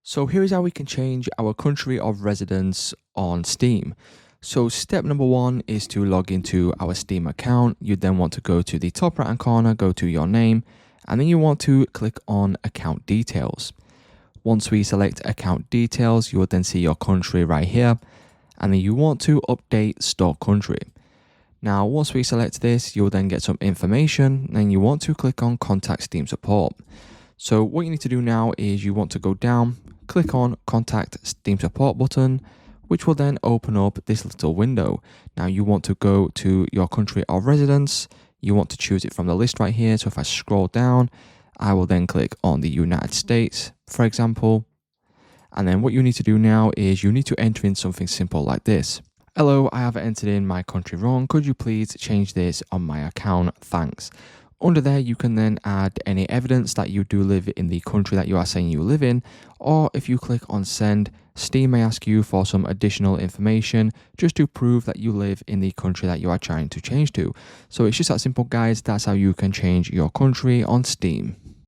So here is how we can change our country of residence on Steam. So step number one is to log into our Steam account. You then want to go to the top right hand corner, go to your name, and then you want to click on account details. Once we select account details, you will then see your country right here, and then you want to update store country. Now, once we select this, you'll then get some information, and you want to click on contact Steam support. So what you need to do now is you want to go down, click on contact Steam support button, which will then open up this little window. Now you want to go to your country of residence. You want to choose it from the list right here. So if I scroll down, I will then click on the United States, for example. And then what you need to do now is you need to enter in something simple like this. Hello, I have entered in my country wrong. Could you please change this on my account? Thanks. Under there, you can then add any evidence that you do live in the country that you are saying you live in, or if you click on send, Steam may ask you for some additional information just to prove that you live in the country that you are trying to change to. So it's just that simple, guys. That's how you can change your country on Steam.